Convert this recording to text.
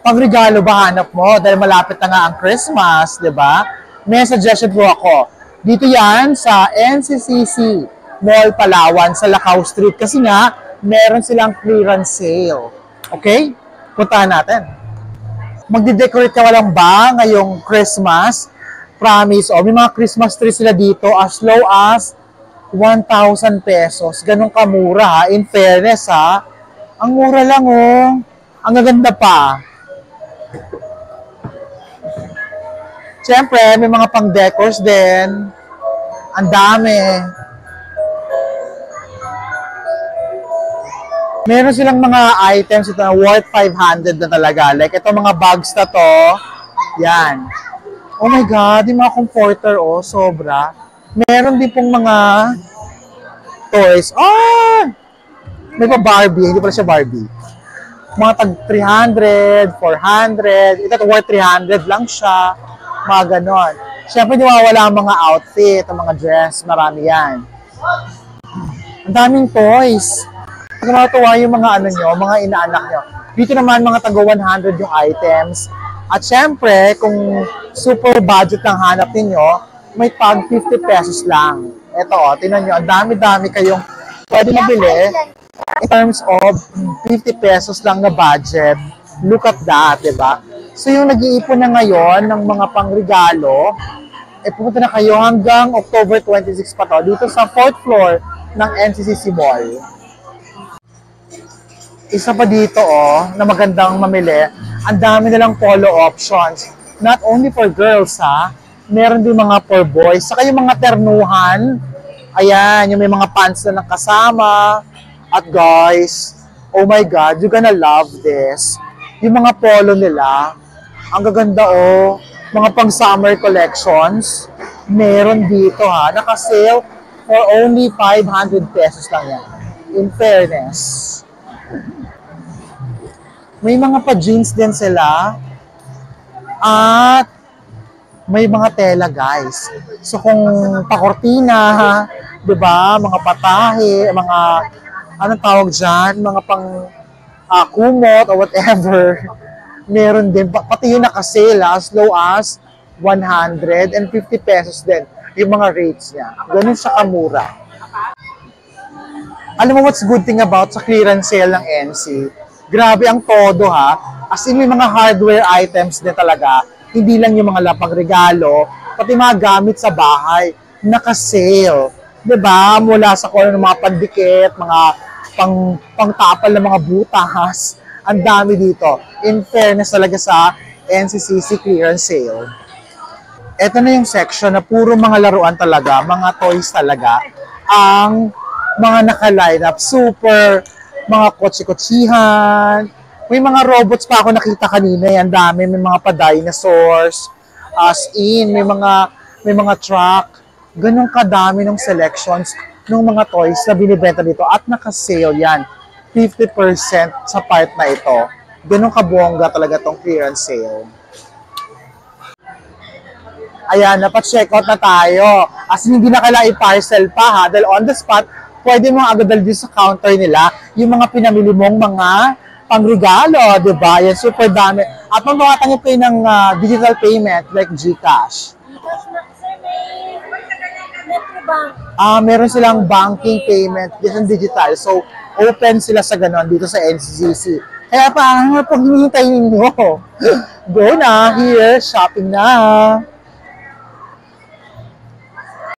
pangregalo ba hanap mo? Dahil malapit na nga ang Christmas, di ba? May suggestion po ako. Dito yan sa NCCC Mall Palawan sa Lacao Street. Kasi nga, meron silang clearance sale. Okay? Puntahan natin. Magde-decorate ka walang ba ngayong Christmas? Promise. May mga Christmas trees sila dito as low as 1,000 pesos. Ganun kamura ha. In fairness ha. Ang mura lang Ang gaganda pa. Siyempre, may mga pang-decors din. Ang dami. Meron silang mga items ito na worth 500 na talaga. Like ito mga bags na to. Yan. Oh my God, yung mga comforter sobra. Meron din pong mga toys. May pa Barbie. Hindi pala siya Barbie. Mga tag 300, 400. Ito worth 300 lang siya. Mga ganon. Siyempre, di mawawala ang mga outfit, ang mga dress. Marami yan. Ang daming toys. Nakakatuwa yung mga mga inaanak nyo. Dito naman, mga tago 100 yung items. At siyempre, kung super budget ang hanap ninyo, may tag 50 pesos lang. Ito, tingnan nyo, ang dami-dami kayong pwede mabili in terms of 50 pesos lang na budget. Look at that, diba? So, yung nag-iipon na ngayon ng mga pangregalo, pupunta na kayo hanggang October 26 pa to, dito sa 4th floor ng NCCC Mall. Isa pa dito, na magandang mamili, ang dami nilang polo options. Not only for girls, ha? Meron din mga for boys. Saka yung mga ternuhan, ayan, yung may mga pants na nakasama. At guys, oh my God, you're gonna love this. Yung mga polo nila, ang gaganda mga pang summer collections, meron dito ha, naka-sale for only 500 pesos lang yan. In fairness. May mga pa-jeans din sila. At may mga tela, guys. So, kung pakortina, di ba, mga patahe, mga, anong tawag dyan, mga pang kumot or whatever, meron din. Pati yung nakasale, as low as 150 pesos din. Yung mga rates niya. Ganun siya kamura. Alam mo what's good thing about sa clearance sale ng NC? Grabe ang todo ha. As in, may mga hardware items din talaga. Hindi lang yung mga lapang regalo, pati mga gamit sa bahay, naka-sale. Diba? Mula sa kung ng mga pandikit, mga pangtapal ng mga butas. Ang dami dito. In fairness talaga sa NCCC clearance sale. Ito na yung section na puro mga laruan talaga, mga toys talaga. Ang mga naka-line up, super, mga kotse-kotsihan. May mga robots pa ako nakita kanina, ang dami, may mga pa-dinosaurs, as in, may mga truck. Ganun kadami ng selections ng mga toys na binibenta dito at naka-sale yan. 50% sa part na ito. Ganun kabongga talaga tong clearance sale. Ayan, napat-check out na tayo. As in, hindi na kailangan i-parcel pa ha, dahil on the spot, pwede mong agad dito sa counter nila yung mga pinamili mong mga pangregalo, di ba? Yan, super dami. At magpapatanggap kayo ng digital payment like GCash. Meron silang banking payment, isang digital. So, open sila sa ganon dito sa NCCC. Kaya parang pag hinihintay ninyo, go na, here, shopping na.